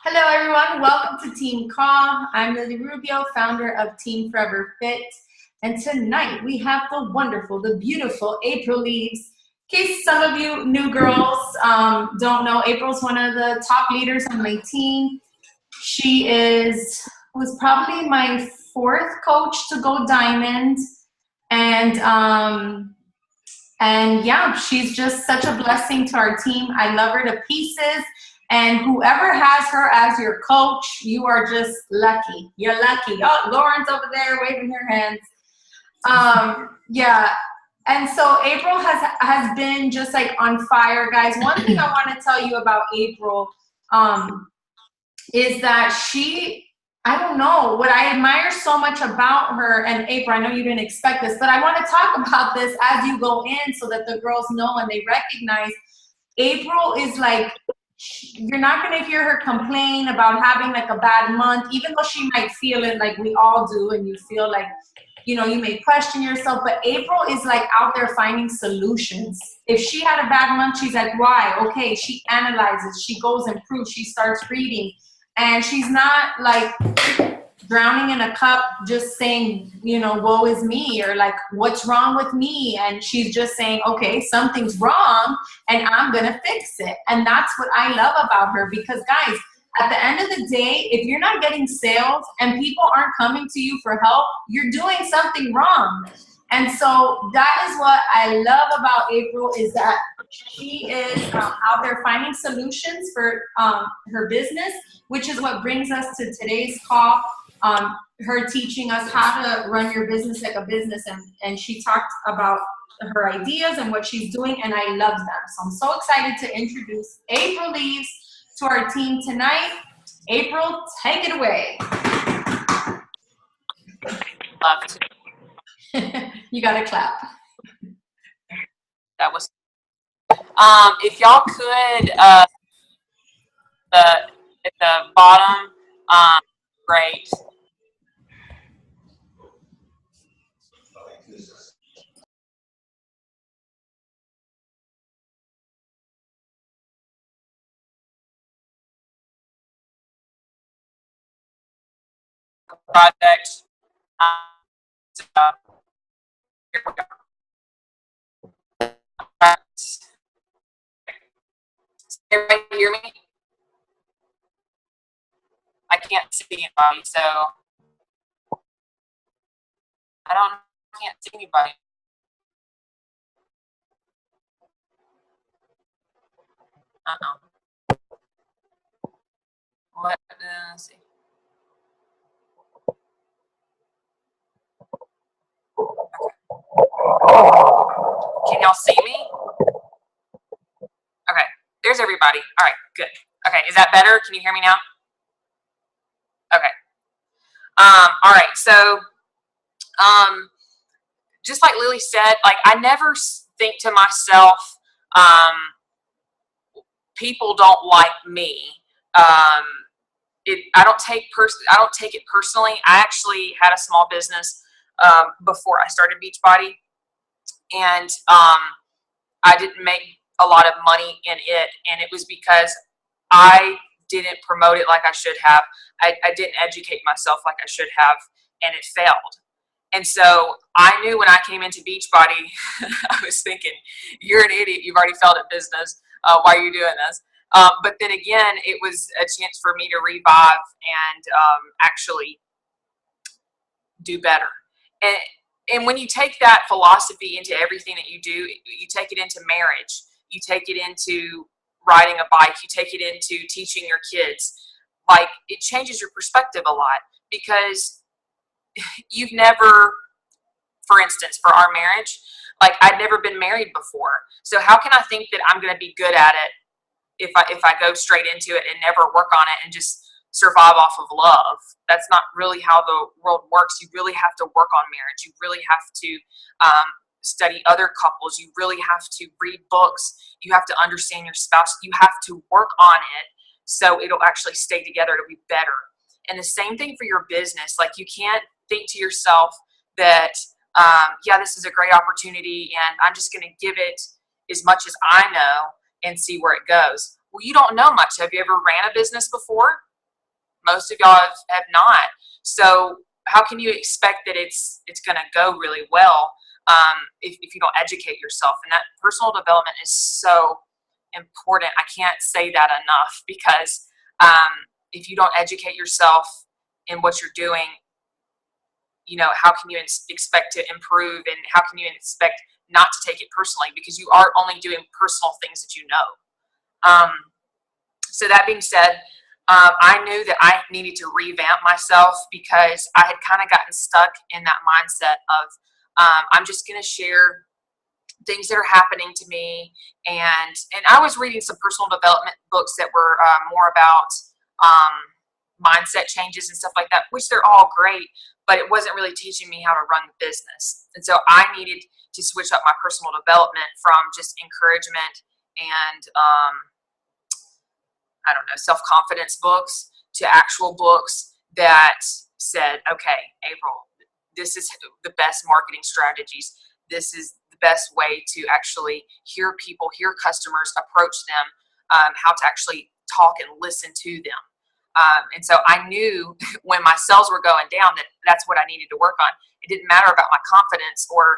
Hello, everyone. Welcome to Team Calm. I'm Lily Rubio, founder of Team Forever Fit. And tonight we have the wonderful, the beautiful April Leaves. In case some of you new girls don't know, April's one of the top leaders on my team. She was probably my fourth coach to go diamond. And yeah, she's just such a blessing to our team. I love her to pieces. And whoever has her as your coach, you are just lucky. You're lucky. Oh, Lauren's over there waving her hands. Yeah. And so April has been just like on fire, guys. One thing I want to tell you about April is that I don't know, what I admire so much about her, and April, I know you didn't expect this, but I want to talk about this as you go in so that the girls know and they recognize April is like, you're not going to hear her complain about having like a bad month, even though she might feel it like we all do, and you feel like, you may question yourself, but April is like out there finding solutions. If she had a bad month, she's like, why? Okay, she analyzes, she goes and proves, she starts reading, and she's not like drowning in a cup just saying, woe is me, or like, what's wrong with me? And she's just saying, okay, something's wrong and I'm gonna fix it. And that's what I love about her, because guys, at the end of the day, if you're not getting sales and people aren't coming to you for help, you're doing something wrong. And so that is what I love about April, is that she is out there finding solutions for her business, which is what brings us to today's call. Her teaching us how to run your business like a business, and she talked about her ideas and what she's doing, and I love them. So I'm so excited to introduce April Leaves to our team tonight. April, take it away. Love to. You gotta clap. That was if y'all could at the bottom, great. Project. Here we go. Everybody hear me? I can't see anybody, so I can't see anybody. Let's see. Can y'all see me? Okay, there's everybody. All right, good. Okay, is that better? Can you hear me now? Okay. All right, so just like Lily said, like, I never think to myself, people don't like me. I don't take it personally. I actually had a small business before I started Beachbody, and I didn't make a lot of money in it, and it was because I didn't promote it like I should have. I didn't educate myself like I should have, and it failed. And so I knew when I came into Beachbody, I was thinking, you're an idiot. You've already failed at business. Why are you doing this? But then again, it was a chance for me to revive and actually do better. And when you take that philosophy into everything that you do, you take it into marriage, you take it into riding a bike, you take it into teaching your kids, like, it changes your perspective a lot, because you've never, for instance, for our marriage, like, I'd never been married before. So how can I think that I'm going to be good at it if I go straight into it and never work on it and just survive off of love? That's not really how the world works. You really have to work on marriage. You really have to study other couples. You really have to read books. You have to understand your spouse. You have to work on it so it'll actually stay together. It'll be better. And the same thing for your business. Like, you can't think to yourself that, yeah, this is a great opportunity and I'm just going to give it as much as I know and see where it goes. Well, you don't know much. Have you ever ran a business before? Most of y'all have not. So how can you expect that it's going to go really well if you don't educate yourself? And that personal development is so important. I can't say that enough, because if you don't educate yourself in what you're doing, how can you expect to improve, and how can you expect not to take it personally, because you are only doing personal things that you know. So that being said, I knew that I needed to revamp myself, because I had kind of gotten stuck in that mindset of I'm just going to share things that are happening to me, and I was reading some personal development books that were more about mindset changes and stuff like that, which they're all great, but it wasn't really teaching me how to run the business. And so I needed to switch up my personal development from just encouragement and I don't know, self-confidence books to actual books that said, okay, April, this is the best marketing strategies. This is the best way to actually hear people, hear customers, approach them, how to actually talk and listen to them. And so I knew when my sales were going down that that's what I needed to work on. It didn't matter about my confidence or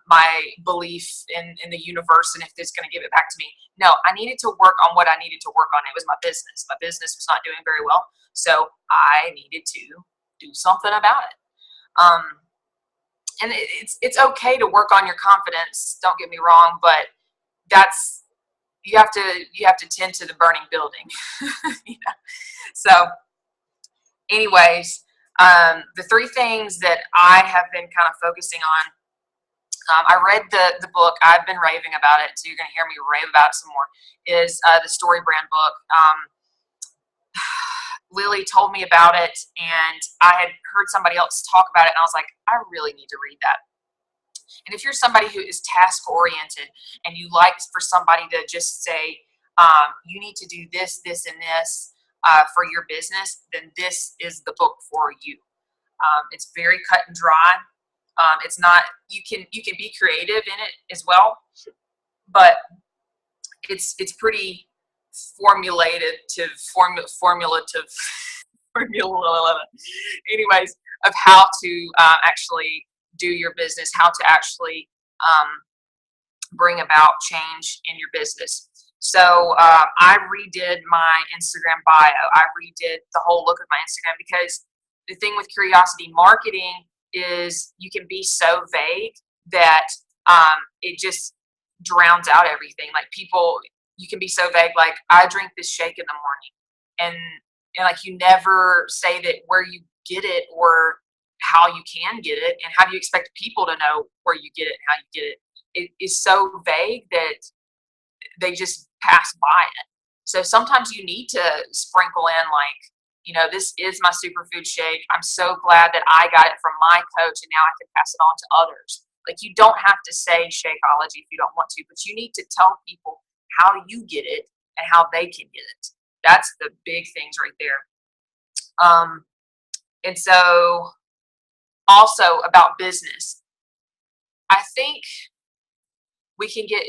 my belief in the universe and if it's going to give it back to me. No, I needed to work on what I needed to work on. It was my business. My business was not doing very well, so I needed to do something about it. And it's okay to work on your confidence. Don't get me wrong, but that's you have to tend to the burning building. So, anyways, the three things that I have been kind of focusing on. I read the book. I've been raving about it, so you're going to hear me rave about it some more. Is the Story Brand book. Lily told me about it, and I had heard somebody else talk about it, and I was like, I really need to read that. And if you're somebody who is task oriented and you like for somebody to just say, you need to do this, this, and this for your business, then this is the book for you. It's very cut and dry. It's not, you can be creative in it as well, but it's pretty formulative, anyways, of how to actually do your business, how to actually bring about change in your business. So I redid my Instagram bio. I redid the whole look of my Instagram, because the thing with curiosity marketing is you can be so vague that it just drowns out everything. Like people, you can be so vague, like I drink this shake in the morning, and like you never say that where you get it or how you can get it, and how do you expect people to know where you get it and how you get it. It is so vague that they just pass by it. So sometimes you need to sprinkle in like, this is my superfood shake. I'm so glad that I got it from my coach, and now I can pass it on to others. Like, you don't have to say Shakeology if you don't want to, but you need to tell people how you get it and how they can get it. That's the big things right there. And so also about business, I think we can get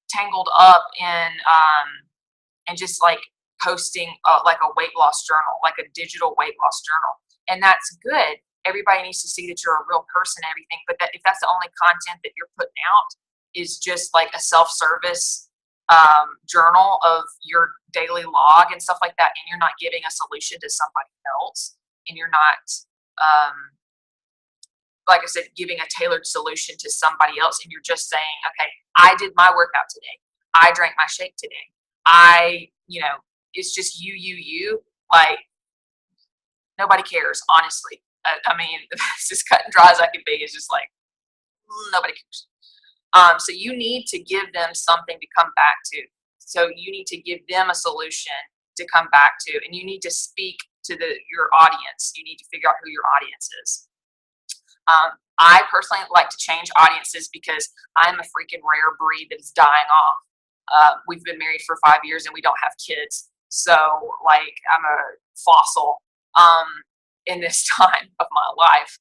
tangled up in just like posting like a weight loss journal, like a digital weight loss journal. And that's good. Everybody needs to see that you're a real person and everything. But if that's the only content that you're putting out is just like a self-service journal of your daily log and stuff like that, and you're not giving a solution to somebody else, and you're not, like I said, giving a tailored solution to somebody else, and you're just saying, okay, I did my workout today. I drank my shake today. It's just you, like, nobody cares, honestly. I mean, it's as cut and dry as I can be. It's just like, nobody cares. So you need to give them something to come back to. So you need to give them a solution to come back to, and you need to speak to your audience. You need to figure out who your audience is. I personally like to change audiences because I'm a freaking rare breed that is dying off. We've been married for 5 years and we don't have kids. So like, I'm a fossil in this time of my life.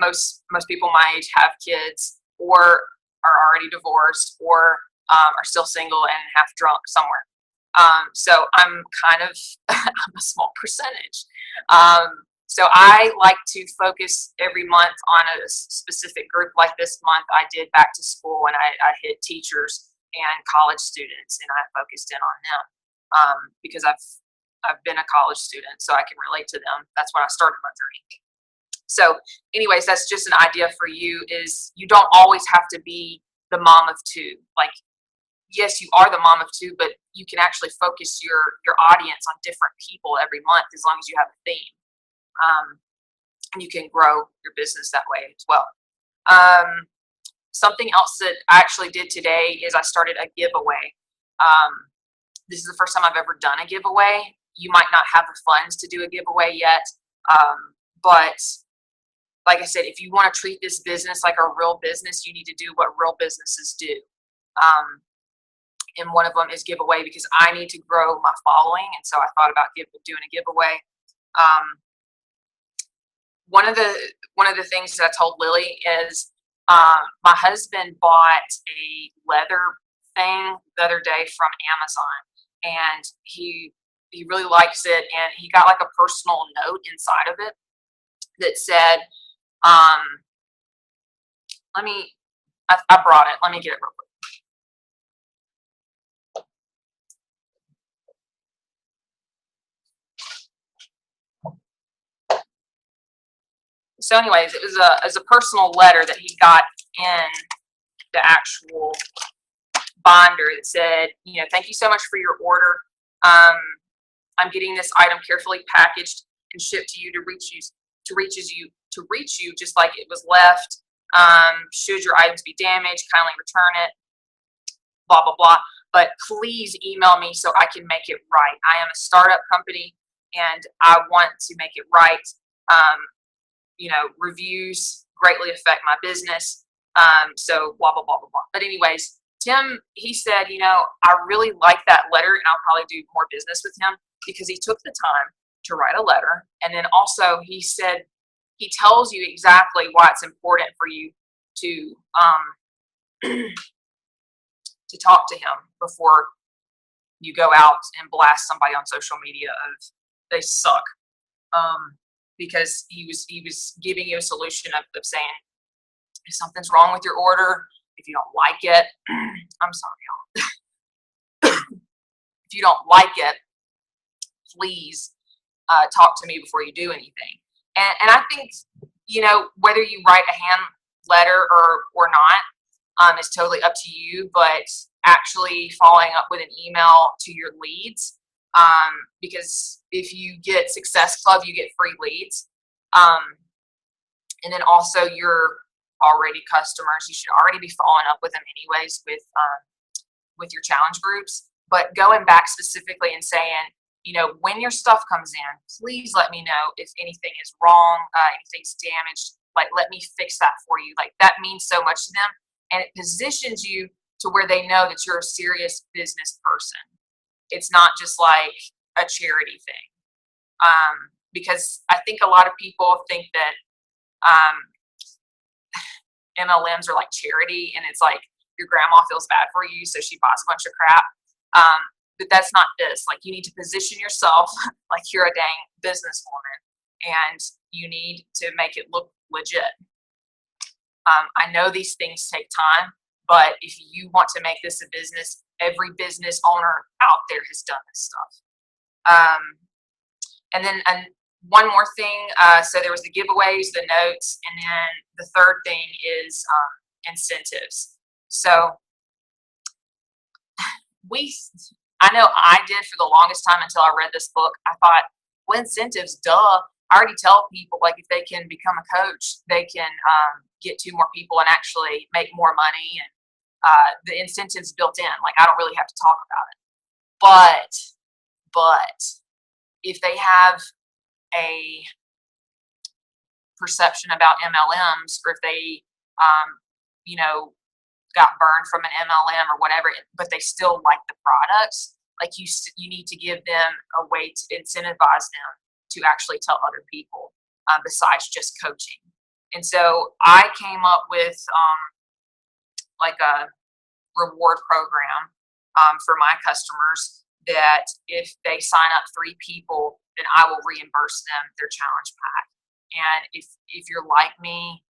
Most people my age have kids, or are already divorced, or are still single and half drunk somewhere. So I'm kind of I'm a small percentage. So I like to focus every month on a specific group. Like this month, I did back to school, and I hit teachers and college students, and I focused in on them because I've been a college student, so I can relate to them. That's when I started my journey. So, anyways, that's just an idea for you. Is you don't always have to be the mom of two. Like, yes, you are the mom of two, but you can actually focus your audience on different people every month as long as you have a theme. And you can grow your business that way as well. Something else that I actually did today is I started a giveaway. This is the first time I've ever done a giveaway. You might not have the funds to do a giveaway yet, but like I said, if you want to treat this business like a real business, you need to do what real businesses do. And one of them is giveaway, because I need to grow my following, and so I thought about doing a giveaway. One of the things that I told Lily is my husband bought a leather thing the other day from Amazon, and he really likes it, and he got like a personal note inside of it that said, I brought it. Let me get it real quick. So anyways, it was a personal letter that he got in the actual binder that said, thank you so much for your order. I'm getting this item carefully packaged and shipped to you to reach you just like it was left. Should your items be damaged, kindly return it. Blah blah blah. But please email me so I can make it right. I am a startup company and I want to make it right. Reviews greatly affect my business. So blah, blah, blah, blah, blah. But anyways, Tim, he said, I really like that letter, and I'll probably do more business with him because he took the time to write a letter. And then also he said, he tells you exactly why it's important for you to, to talk to him before you go out and blast somebody on social media of they suck. Because he was giving you a solution of saying, if something's wrong with your order, if you don't like it, I'm sorry, y'all. If you don't like it, please talk to me before you do anything. And I think, whether you write a hand letter or not, is totally up to you, but actually following up with an email to your leads, because if you get Success Club, you get free leads. And then also your already customers, you should already be following up with them anyways with your challenge groups. But going back specifically and saying, when your stuff comes in, please let me know if anything is wrong, anything's damaged. Like, let me fix that for you. Like, that means so much to them, and it positions you to where they know that you're a serious business person. It's not just like a charity thing. Because I think a lot of people think that MLMs are like charity, and it's like your grandma feels bad for you, so she buys a bunch of crap. But that's not this. Like, you need to position yourself like you're a dang businesswoman, and you need to make it look legit. I know these things take time, but if you want to make this a business, every business owner out there has done this stuff. And then one more thing. So there was the giveaways, the notes, and then the third thing is incentives. So I know I did for the longest time until I read this book. I thought, well, incentives, duh. I already tell people, like, if they can become a coach, they can get to more people and actually make more money, and the incentives built in. Like, I don't really have to talk about it. But if they have a perception about MLMs, or if they, got burned from an MLM or whatever, but they still like the products, like you need to give them a way to incentivize them to actually tell other people besides just coaching. And so I came up with like a reward program for my customers that if they sign up 3 people, then I will reimburse them their challenge pack. And if you're like me,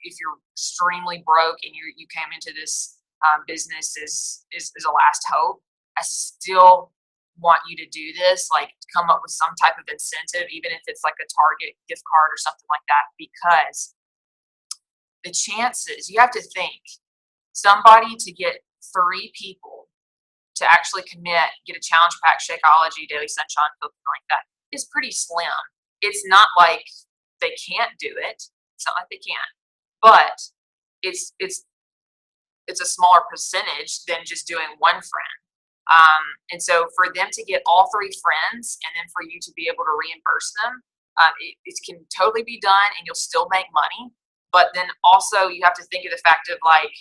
if you're extremely broke and you came into this business is a last hope, I still want you to do this, like come up with some type of incentive, even if it's like a Target gift card or something like that, because the chances, you have to think, somebody to get 3 people to actually commit, get a challenge pack, Shakeology, Daily Sunshine, something like that, is pretty slim. It's not like they can't do it. It's not like they can't, but it's a smaller percentage than just doing one friend. And so for them to get all 3 friends and then for you to be able to reimburse them, it can totally be done and you'll still make money. But then also you have to think of the fact of like,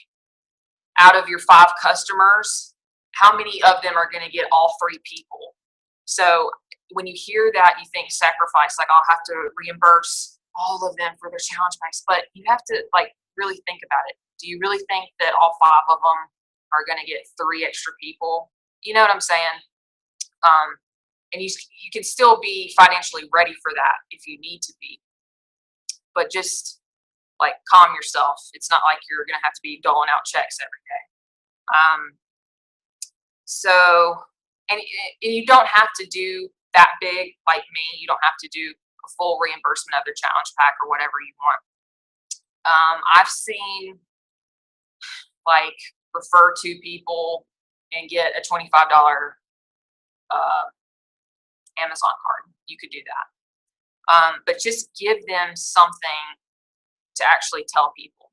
out of your 5 customers, how many of them are going to get all 3 people? So when you hear that, you think sacrifice, like I'll have to reimburse all of them for their challenge packs. But you have to like really think about it. Do you really think that all 5 of them are going to get 3 extra people? You know what I'm saying? And you can still be financially ready for that if you need to be. But just like calm yourself. It's not like you're going to have to be doling out checks every day. And you don't have to do that big like me. You don't have to do a full reimbursement of their challenge pack or whatever you want. I've seen like refer to people and get a $25 Amazon card. You could do that. But just give them something to actually tell people.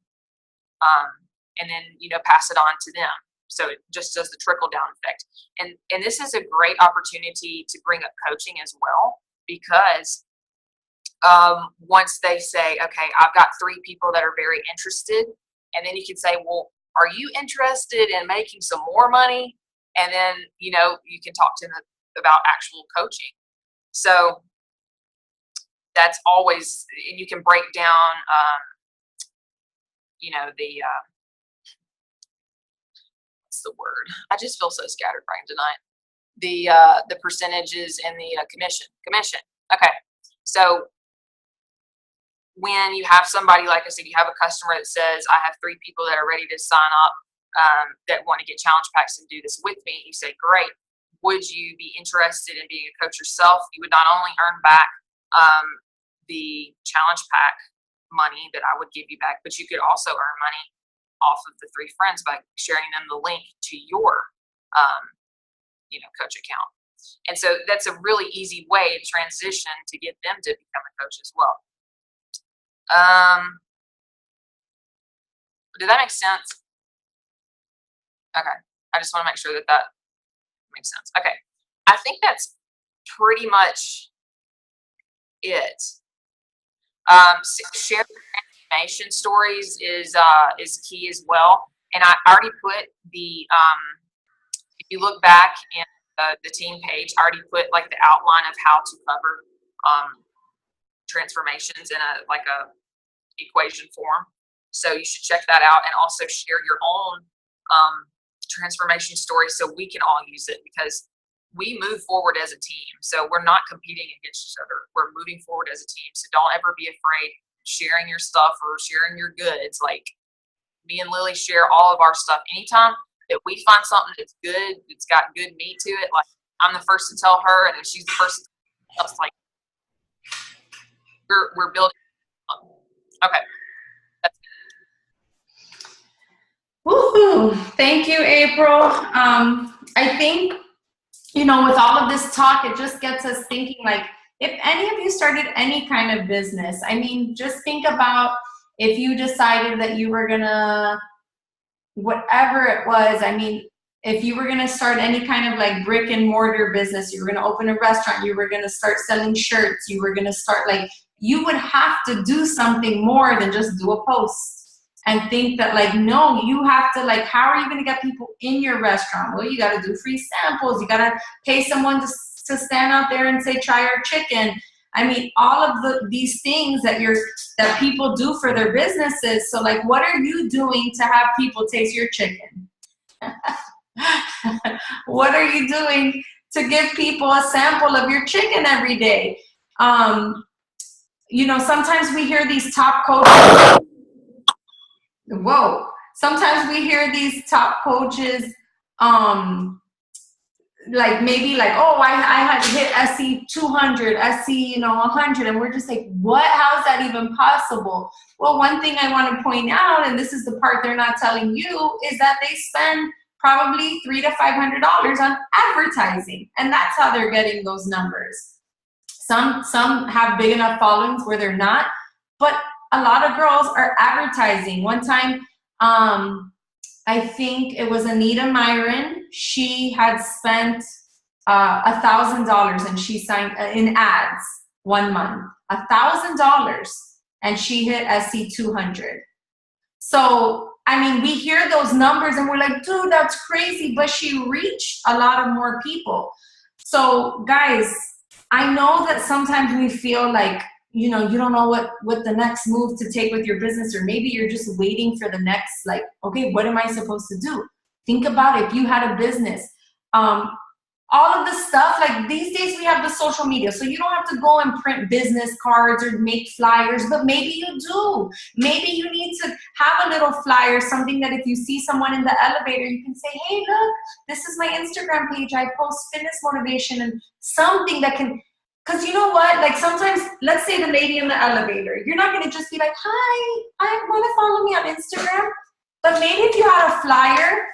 And then, pass it on to them. So it just does the trickle down effect. And this is a great opportunity to bring up coaching as well, because once they say, okay, I've got 3 people that are very interested, and then you can say, well, are you interested in making some more money? And then, you can talk to them about actual coaching. So that's always, and you can break down, what's the word? I just feel so scatterbrained tonight. The percentages and the commission. Okay. So when you have somebody, like I said, you have a customer that says, I have 3 people that are ready to sign up, that want to get challenge packs and do this with me. You say, great. Would you be interested in being a coach yourself? You would not only earn back the challenge pack money that I would give you back, but you could also earn money off of the 3 friends by sharing them the link to your, coach account. And so that's a really easy way to transition to get them to become a coach as well. Did that make sense? Okay. I just want to make sure that makes sense. Okay. I think that's pretty much it. Share transformation stories is key as well. And I already put the, if you look back in the team page, I already put like the outline of how to cover transformations in a equation form. So you should check that out, and also share your own transformation story so we can all use it, because we move forward as a team. So we're not competing against each other. We're moving forward as a team. So don't ever be afraid of sharing your stuff or sharing your goods. Like me and Lily share all of our stuff. Anytime that we find something that's good, that's got good meat to it, like I'm the first to tell her, and then she's the first to tell us. Like we're building. Okay. Woohoo! Thank you, April. I think, with all of this talk, it just gets us thinking, like, if any of you started any kind of business, I mean, just think about if you decided that you were gonna, whatever it was, I mean, if you were gonna start any kind of like brick and mortar business, you were gonna open a restaurant, you were gonna start selling shirts, you were gonna start you would have to do something more than just do a post. And think that no, you have to how are you going to get people in your restaurant? Well, you got to do free samples. You got to pay someone to stand out there and say, try our chicken. I mean, all of these things that people do for their businesses. So what are you doing to have people taste your chicken? What are you doing to give people a sample of your chicken every day? Sometimes we hear these top coaches. Whoa. Sometimes we hear these top coaches, like maybe like, oh, I had to hit SC 200, SC, 100. And we're just like, what? How is that even possible? Well, one thing I want to point out, and this is the part they're not telling you, is that they spend probably $300 to $500 on advertising. And that's how they're getting those numbers. Some have big enough followings where they're not, but a lot of girls are advertising. One time, I think it was Anita Myron. She had spent $1,000 and she signed in ads 1 month. $1,000 and she hit SC 200. So I mean, we hear those numbers and we're like, dude, that's crazy. But she reached a lot of more people. So guys, I know that sometimes we feel like, you don't know what the next move to take with your business, or maybe you're just waiting for the next, like, okay, what am I supposed to do? Think about if you had a business. All of the stuff, like these days we have the social media, so you don't have to go and print business cards or make flyers, but maybe you do. Maybe you need to have a little flyer, something that if you see someone in the elevator, you can say, hey, look, this is my Instagram page. I post fitness motivation, and something that can, because you know what, like sometimes, let's say the lady in the elevator, you're not going to just be like, hi, I want to follow me on Instagram. But maybe if you had a flyer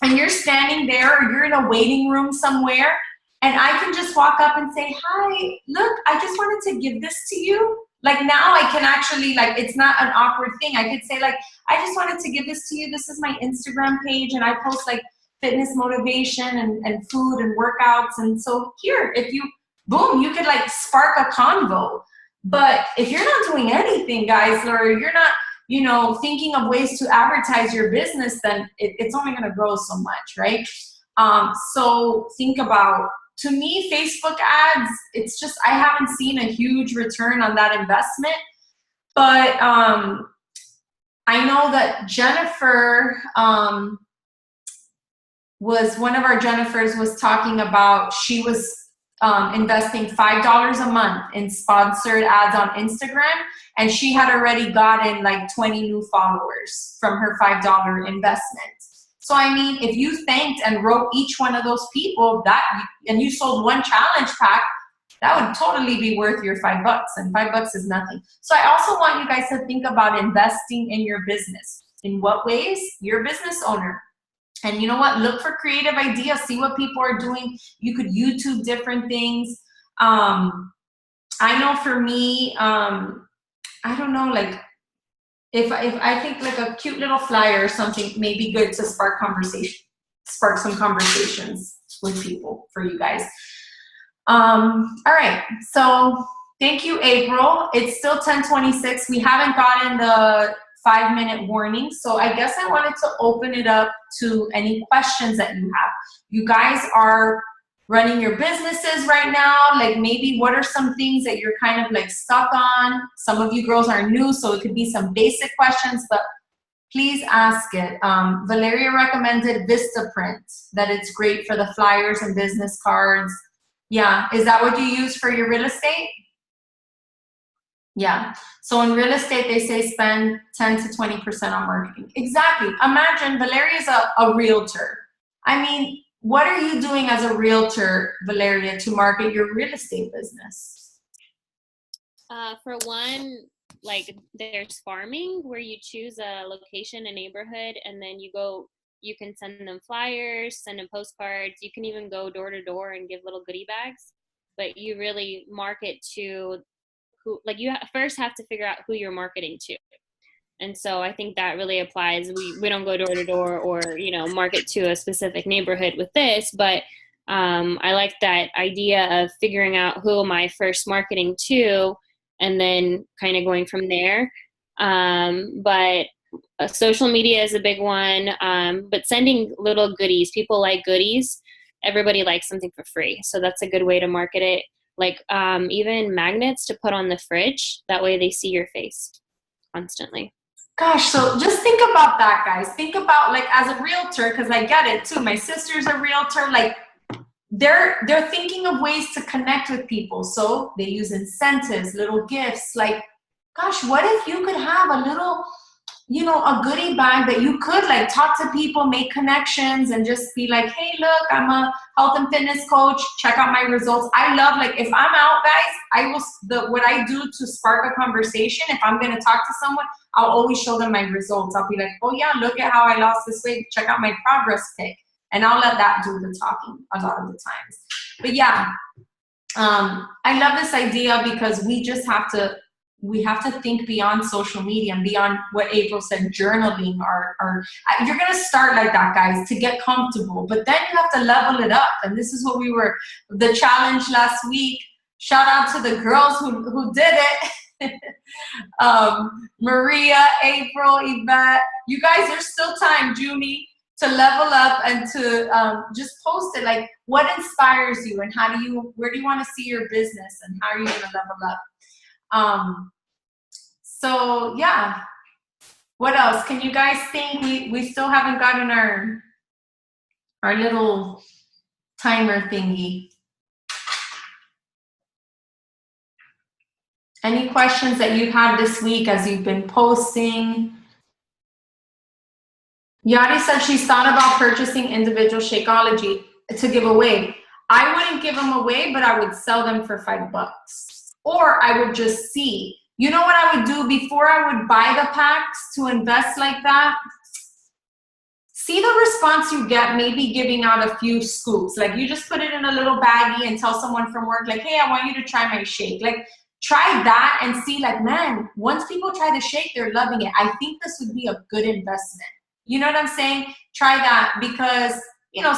and you're standing there, or you're in a waiting room somewhere, and I can just walk up and say, hi, look, I just wanted to give this to you. Like now I can actually, like, it's not an awkward thing. I could say like, I just wanted to give this to you. This is my Instagram page, and I post like fitness motivation and food and workouts. And so here, if you, boom, you could like spark a convo. But if you're not doing anything, guys, or you're not, thinking of ways to advertise your business, then it's only going to grow so much, right? So think about, to me, Facebook ads, it's just, I haven't seen a huge return on that investment. But I know that Jennifer was, one of our Jennifers was talking about, she was investing $5 a month in sponsored ads on Instagram, and she had already gotten like 20 new followers from her $5 investment. So I mean, if you thanked and wrote each one of those people and you sold one challenge pack, that would totally be worth your $5, and $5 is nothing. So I also want you guys to think about investing in your business. In what ways? You're a business owner. And you know what? Look for creative ideas. See what people are doing. You could YouTube different things. I know for me, I don't know, like if I think like a cute little flyer or something may be good to spark some conversations with people for you guys. All right. So thank you, April. It's still 10:26. We haven't gotten the 5-minute warning. So I guess I wanted to open it up to any questions that you have. You guys are running your businesses right now. Like maybe what are some things that you're kind of like stuck on? Some of you girls are new, so it could be some basic questions, but please ask it. Valeria recommended Vistaprint, that it's great for the flyers and business cards. Yeah, is that what you use for your real estate? Yeah. So in real estate, they say spend 10 to 20% on marketing. Exactly. Imagine Valeria's a realtor. I mean, what are you doing as a realtor, Valeria, to market your real estate business? For one, like there's farming where you choose a location, a neighborhood, and then you can send them flyers, send them postcards. You can even go door to door and give little goodie bags, but you really market to who, like you first have to figure out who you're marketing to. And so I think that really applies. We don't go door to door or, market to a specific neighborhood with this, but I like that idea of figuring out who am I first marketing to and then kind of going from there. But social media is a big one, but sending little goodies. People like goodies. Everybody likes something for free. So that's a good way to market it. Like even magnets to put on the fridge. That way they see your face constantly. Gosh, so just think about that, guys. Think about like as a realtor, because I get it too. My sister's a realtor. Like they're thinking of ways to connect with people. So they use incentives, little gifts. Like, gosh, what if you could have a little, a goodie bag that you could like talk to people, make connections, and just be like, hey, look, I'm a health and fitness coach. Check out my results. I love, like, if I'm out, guys, what I do to spark a conversation, if I'm going to talk to someone, I'll always show them my results. I'll be like, oh yeah, look at how I lost this weight. Check out my progress pic. And I'll let that do the talking a lot of the times. But yeah, I love this idea because we have to think beyond social media and beyond what April said, journaling or you're going to start like that, guys, to get comfortable, but then you have to level it up. And this is what the challenge last week. Shout out to the girls who did it. Maria, April, Yvette, you guys, there's still time, Junie, to level up and to just post it. Like, what inspires you and where do you want to see your business and how are you going to level up? So yeah, what else can you guys think? We still haven't gotten our little timer thingy. Any questions that you've had this week as you've been posting? Yadi said she's thought about purchasing individual Shakeology to give away. I wouldn't give them away, but I would sell them for $5. Or I would just see. You know what I would do before I would buy the packs to invest like that? See the response you get, maybe giving out a few scoops. Like you just put it in a little baggie and tell someone from work, like, hey, I want you to try my shake. Like try that and see, like, man, once people try the shake, they're loving it. I think this would be a good investment. You know what I'm saying? Try that because,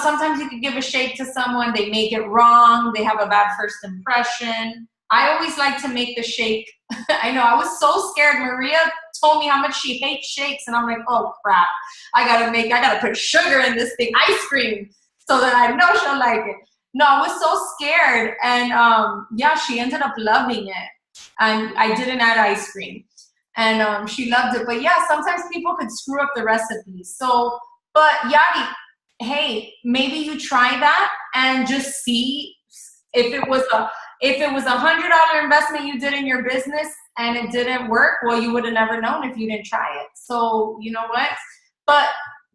sometimes you could give a shake to someone, they make it wrong, they have a bad first impression. I always like to make the shake. I know, I was so scared. Maria told me how much she hates shakes, and I'm like, oh crap, I gotta put sugar in this thing, ice cream, so that I know she'll like it. No, I was so scared, and yeah, she ended up loving it, and I didn't add ice cream, and she loved it. But yeah, sometimes people could screw up the recipe. So, but Yadi, hey, maybe you try that and just see if it was a $100 investment you did in your business and it didn't work, well, you would have never known if you didn't try it. So you know what? But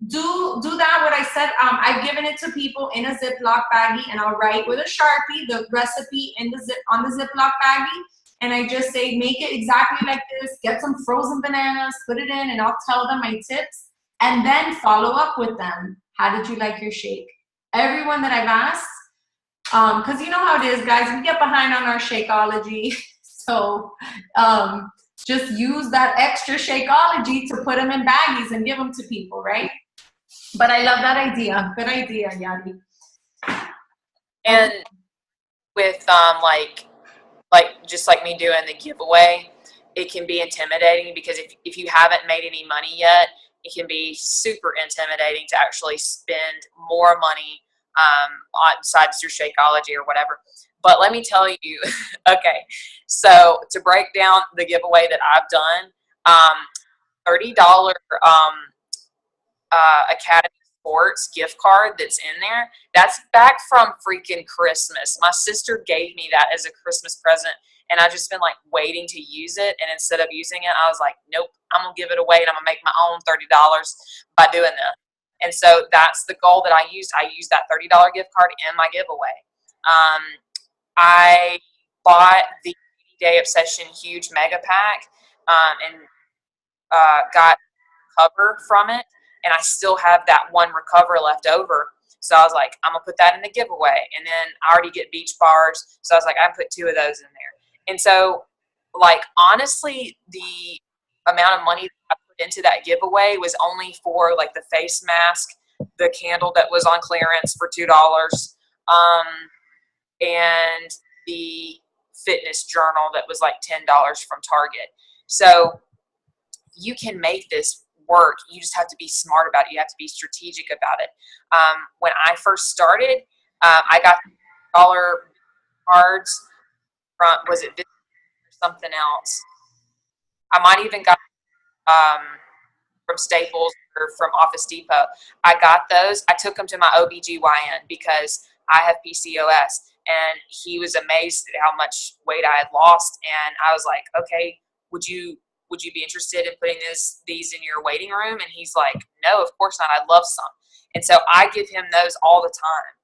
do that, what I said. I've given it to people in a Ziploc baggie, and I'll write with a Sharpie the recipe on the Ziploc baggie, and I just say, make it exactly like this, get some frozen bananas, put it in, and I'll tell them my tips, and then follow up with them. How did you like your shake? Everyone that I've asked, because you know how it is, guys, we get behind on our Shakeology. So just use that extra Shakeology to put them in baggies and give them to people, right? But I love that idea. Good idea, Yadi. And with just like me doing the giveaway, it can be intimidating because if you haven't made any money yet, it can be super intimidating to actually spend more money besides your Shakeology or whatever. But let me tell you, okay, so to break down the giveaway that I've done, $30 Academy Sports gift card that's in there, that's back from freaking Christmas. My sister gave me that as a Christmas present, and I've just been like waiting to use it. And instead of using it, I was like, nope, I'm going to give it away and I'm going to make my own $30 by doing this. And so that's the goal that I used. I used that $30 gift card in my giveaway. I bought the 80-Day Obsession Huge Mega Pack and got recover from it. And I still have that one recover left over. So I was like, I'm going to put that in the giveaway. And then I already get beach bars. So I was like, I put 2 of those in there. And so, like, honestly, the amount of money that I put into that giveaway was only for, like, the face mask, the candle that was on clearance for $2, and the fitness journal that was, like, $10 from Target. So you can make this work. You just have to be smart about it. You have to be strategic about it. When I first started, I got dollar cards from, was it or something else? I might even got from Staples or from Office Depot. I got those. I took them to my OBGYN because I have PCOS, and he was amazed at how much weight I had lost. And I was like, okay, would you be interested in putting these in your waiting room? And he's like, no, of course not. I'd love some. And so I give him those all the time.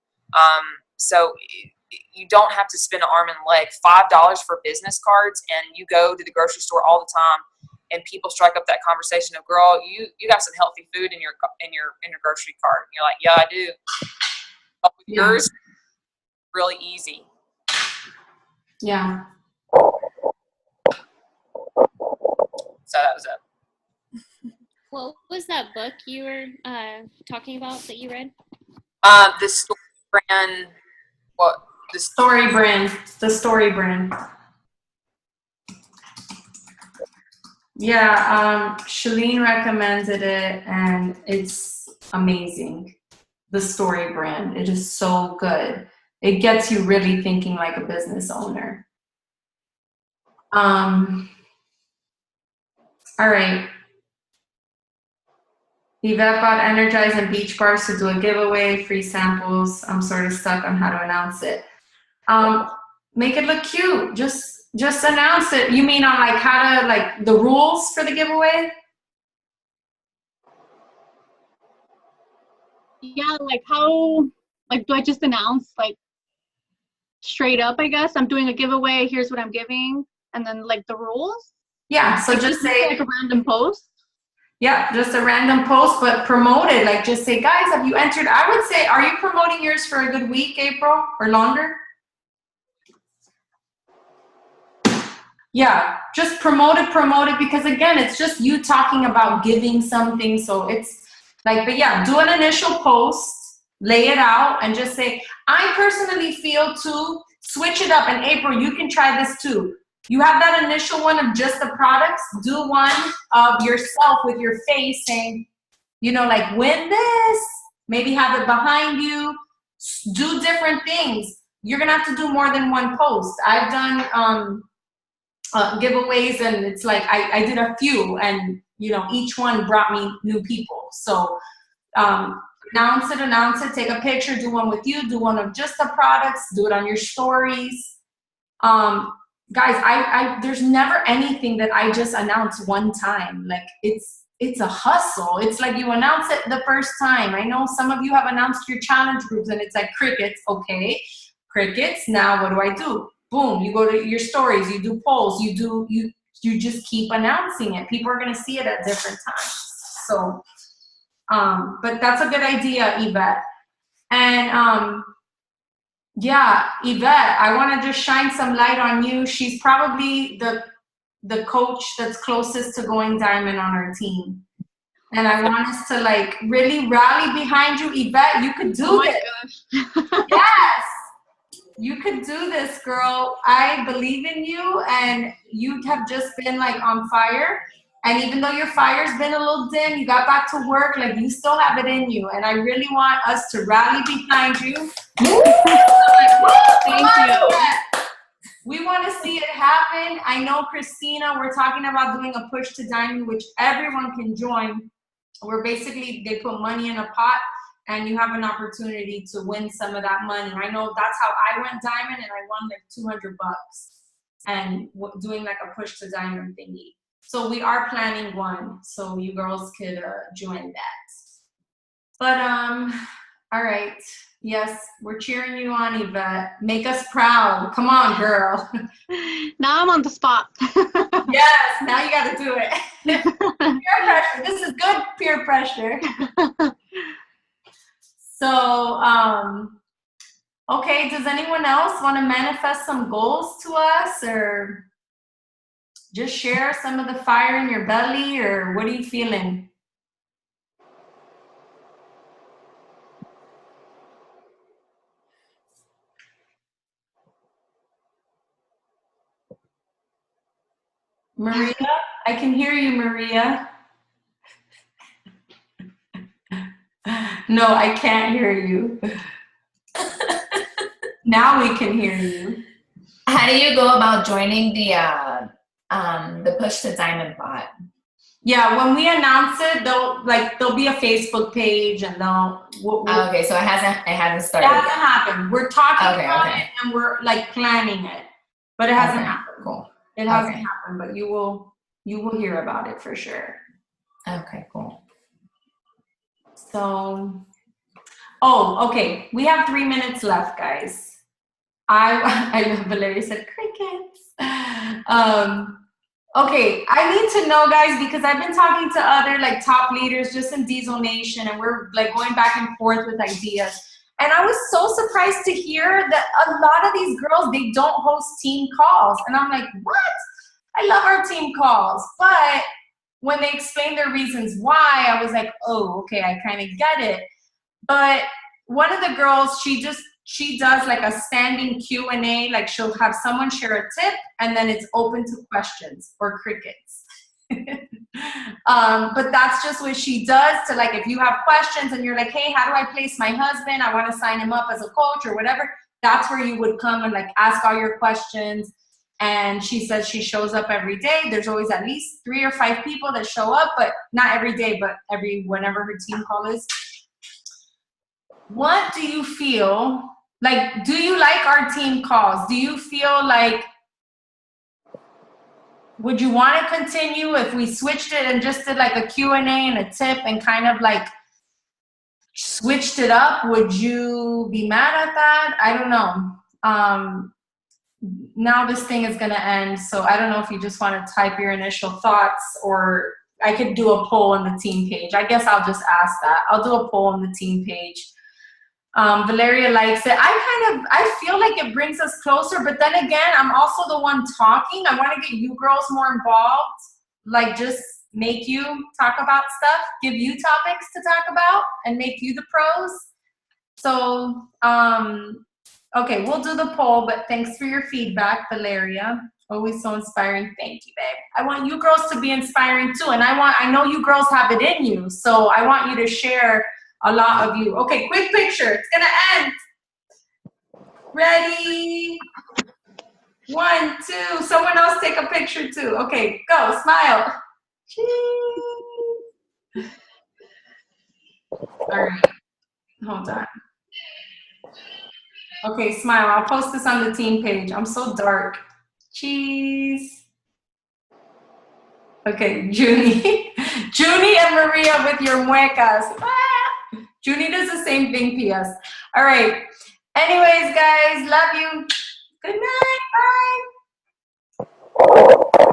So you don't have to spend an arm and leg. $5 for business cards, and you go to the grocery store all the time, and people strike up that conversation of, girl, you got some healthy food in your grocery cart. And you're like, yeah, I do. But with yours, really easy. Yeah. So that was it. What was that book you were talking about that you read? The Story Brand. What? The Story Brand. The Story Brand. Yeah, Shalene recommended it, and it's amazing. The Story Brand. It is so good. It gets you really thinking like a business owner. All right. Yvette bought Energize and Beach Bars to do a giveaway, free samples. I'm sort of stuck on how to announce it. Make it look cute. Just announce it. You mean on like how to, like the rules for the giveaway? Yeah, like how, like do I just announce like straight up, I guess? I'm doing a giveaway, here's what I'm giving, and then like the rules? Yeah, so Like, just say like a random post? Yeah, just a random post, but promote it. Like just say, guys, have you entered? I would say, are you promoting yours for a good week, April, or longer? Yeah, just promote it because again, it's just you talking about giving something. So it's like, but yeah, do an initial post, lay it out, and just say, I personally feel to switch it up. And April, you can try this too. You have that initial one of just the products. Do one of yourself with your face saying, you know, like win this. Maybe have it behind you. Do different things. You're gonna have to do more than one post. I've done giveaways, and it's like I did a few, and you know, each one brought me new people. So announce it. Take a picture. Do one with you. Do one of just the products. Do it on your stories. Guys, I there's never anything that I just announce one time. Like it's a hustle. It's like you announce it the first time. I know some of you have announced your challenge groups and it's like crickets. Okay, crickets. Now what do I do? Boom, you go to your stories, you do polls, you just keep announcing it. People are gonna see it at different times. So, but that's a good idea, Yvette. And yeah, Yvette, I want to just shine some light on you. She's probably the coach that's closest to going diamond on our team. And I want us to like really rally behind you. Yvette, you could do this. Yes, you could do this, girl. I believe in you, and you have just been like on fire. And even though your fire's been a little dim, you got back to work, like you still have it in you. And I really want us to rally behind you. Thank you. We want to see it happen. I know, Christina, we're talking about doing a push to diamond, which everyone can join. Where basically they put money in a pot and you have an opportunity to win some of that money. I know that's how I went diamond, and I won like $200 and doing like a push to diamond thingy. So we are planning one, so you girls could join that. But all right. Yes, we're cheering you on, Yvette. Make us proud. Come on, girl. Now I'm on the spot. Yes, now you got to do it. Peer pressure. This is good peer pressure. So, okay, does anyone else want to manifest some goals to us, or just share some of the fire in your belly, or what are you feeling? Maria, I can hear you, Maria. No, I can't hear you. Now we can hear you. How do you go about joining the Push to Diamond bot? Yeah, when we announce it, there'll be a Facebook page, and we'll Okay, so it hasn't started It hasn't yet. happened. We're talking about Okay. it, and we're like planning it, but it hasn't happened. Cool. It hasn't happened, but you will hear about it for sure. Okay, cool. So, okay. We have 3 minutes left, guys. I love Valeria said crickets. Okay, I need to know, guys, because I've been talking to other like top leaders just in Diesel Nation, and we're like going back and forth with ideas. And I was so surprised to hear that a lot of these girls, they don't host team calls. And I'm like, what? I love our team calls. But when they explained their reasons why, I was like, oh, okay, I kind of get it. But one of the girls, she does like a standing Q&A, like she'll have someone share a tip, and then it's open to questions or crickets. But that's just what she does to, like, if you have questions and you're like, hey, how do I place my husband? I want to sign him up as a coach or whatever. That's where you would come and like ask all your questions. And she says she shows up every day. There's always at least 3 or 5 people that show up, but not every day, but whenever her team call is. What do you feel like? Do you like our team calls? Do you feel like, would you want to continue if we switched it and just did like a Q&A and a tip and kind of like switched it up? Would you be mad at that? I don't know. Now this thing is going to end, so I don't know if you just want to type your initial thoughts, or I could do a poll on the team page. I guess I'll just ask that. I'll do a poll on the team page. Valeria likes it. I feel like it brings us closer, but then again, I'm also the one talking. I want to get you girls more involved, like just make you talk about stuff, give you topics to talk about, and make you the pros. So, okay, we'll do the poll, but thanks for your feedback, Valeria. Always so inspiring. Thank you, babe. I want you girls to be inspiring too, and I know you girls have it in you, so I want you to share a lot of you. Okay, quick picture. It's gonna end. Ready? 1, 2. Someone else take a picture too. Okay, go. Smile. Cheese. All right. Hold on. Okay, smile. I'll post this on the team page. I'm so dark. Cheese. Okay, Junie. Junie and Maria with your muecas. Junie does the same thing, P.S. All right. Anyways, guys, love you. Good night. Bye.